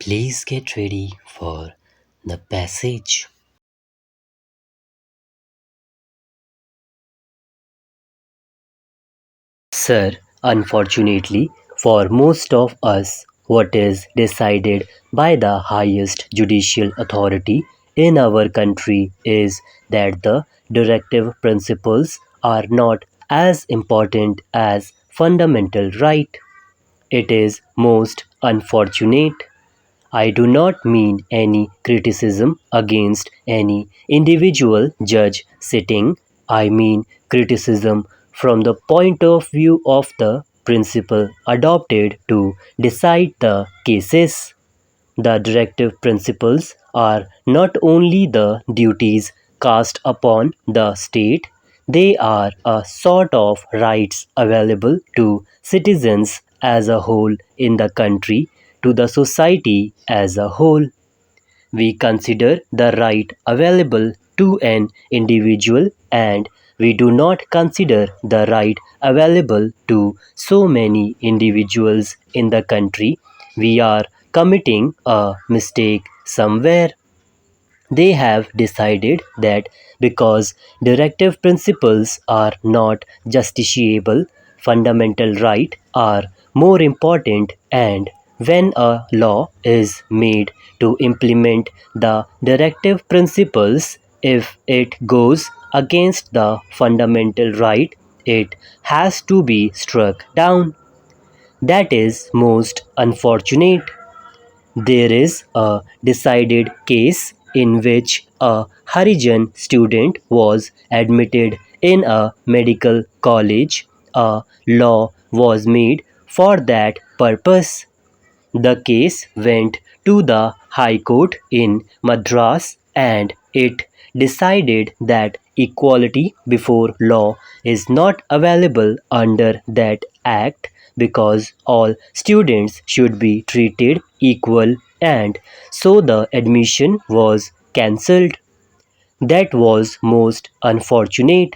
Please get ready for the passage. Sir, unfortunately for most of us, what is decided by the highest judicial authority in our country is that the directive principles are not as important as fundamental right. It is most unfortunate. I do not mean any criticism against any individual judge sitting. I mean criticism from the point of view of the principle adopted to decide the cases. The directive principles are not only the duties cast upon the state, they are a sort of rights available to citizens as a whole in the country, to the society as a whole. We consider the right available to an individual and we do not consider the right available to so many individuals in the country. We are committing a mistake somewhere. They have decided that because directive principles are not justiciable, fundamental rights are more important, and when a law is made to implement the directive principles, if it goes against the fundamental right, it has to be struck down. That is most unfortunate. There is a decided case in which a Harijan student was admitted in a medical college. A law was made for that purpose. The case went to the High Court in Madras and it decided that equality before law is not available under that act because all students should be treated equal, and so the admission was cancelled. That was most unfortunate.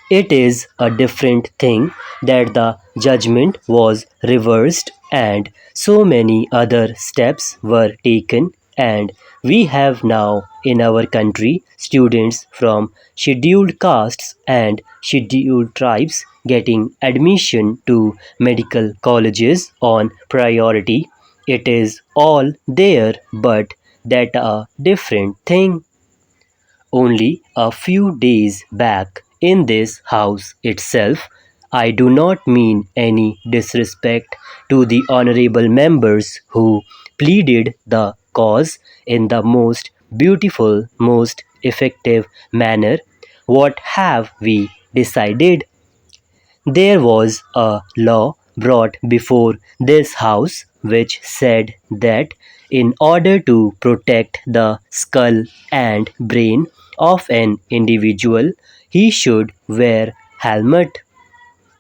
It is a different thing that the judgment was reversed and so many other steps were taken, and we have now in our country students from scheduled castes and scheduled tribes getting admission to medical colleges on priority. It is all there, but that a different thing. Only a few days back in this house itself, I do not mean any disrespect to the honorable members who pleaded the cause in the most beautiful, most effective manner. What have we decided? There was a law brought before this House which said that in order to protect the skull and brain of an individual, he should wear helmet.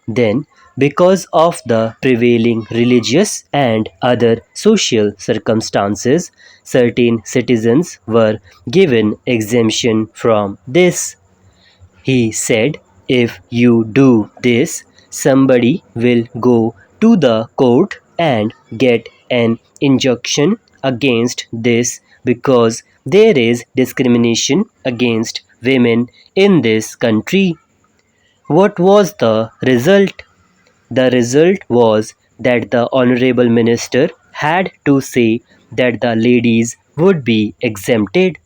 Then, because of the prevailing religious and other social circumstances, certain citizens were given exemption from this. He said, if you do this, somebody will go to the court and get an injunction against this because there is discrimination against women in this country. What was the result? The result was that the Honorable Minister had to say that the ladies would be exempted.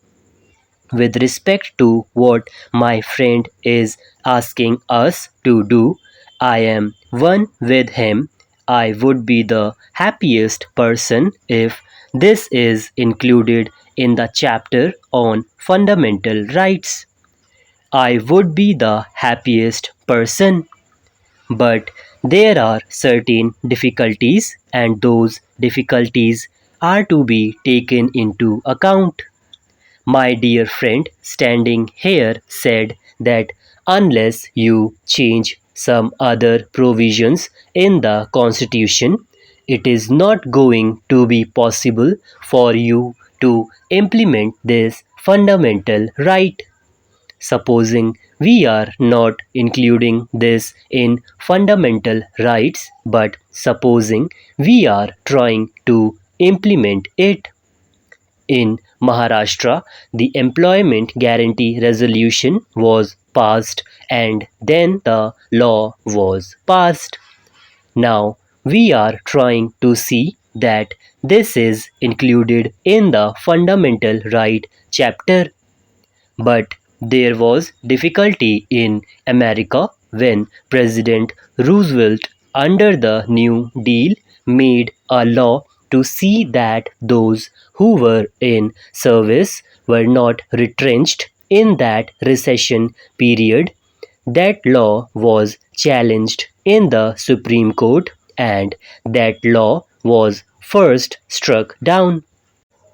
With respect to what my friend is asking us to do, I am one with him. I would be the happiest person if this is included in the chapter on fundamental rights. I would be the happiest person. But there are certain difficulties, and those difficulties are to be taken into account. My dear friend standing here said that unless you change some other provisions in the Constitution, it is not going to be possible for you to implement this fundamental right. Supposing we are not including this in fundamental rights, but supposing we are trying to implement it. In Maharashtra, the Employment Guarantee Resolution was passed and then the law was passed. Now we are trying to see that this is included in the Fundamental Right chapter. But there was difficulty in America when President Roosevelt, under the New Deal, made a law to see that those who were in service were not retrenched in that recession period. That law was challenged in the Supreme Court and that law was first struck down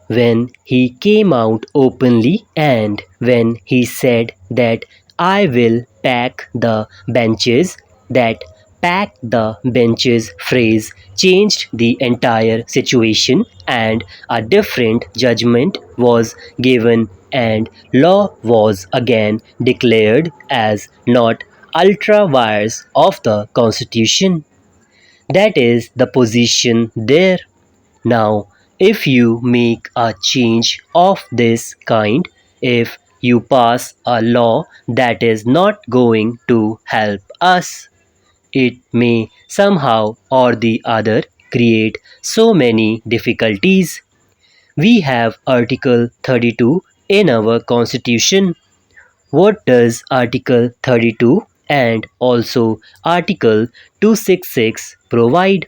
when he came out openly and when he said that I will pack the benches, that pack the benches phrase changed the entire situation and a different judgment was given and law was again declared as not ultra vires of the constitution. That is the position there. Now, if you make a change of this kind, if you pass a law that is not going to help us, it may somehow or the other create so many difficulties. We have Article 32 in our Constitution. What does Article 32 and also Article 266 provide?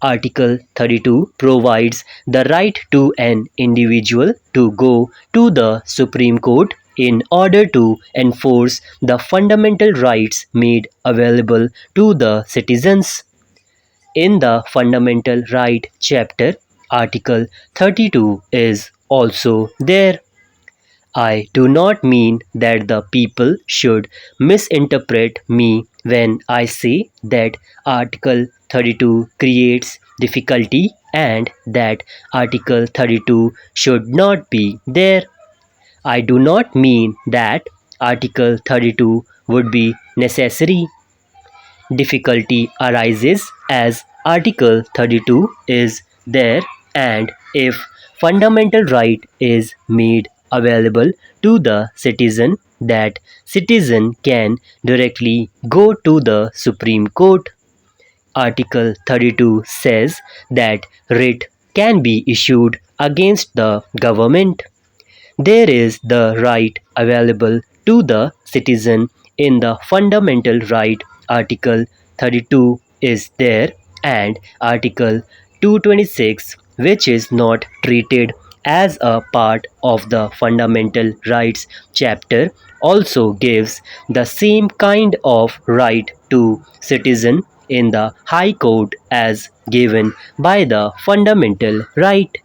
Article 32 provides the right to an individual to go to the Supreme Court in order to enforce the fundamental rights made available to the citizens. In the Fundamental Right chapter, Article 32 is also there. I do not mean that the people should misinterpret me when I say that Article 32 creates difficulty and that Article 32 should not be there. I do not mean that Article 32 would be necessary. Difficulty arises as Article 32 is there and if fundamental right is made available to the citizen, that citizen can directly go to the Supreme Court. Article 32 says that writ can be issued against the government. There is the right available to the citizen in the Fundamental Right. Article 32 is there and Article 226, which is not treated as a part of the Fundamental Rights chapter, also gives the same kind of right to citizen in the High Court as given by the Fundamental Right.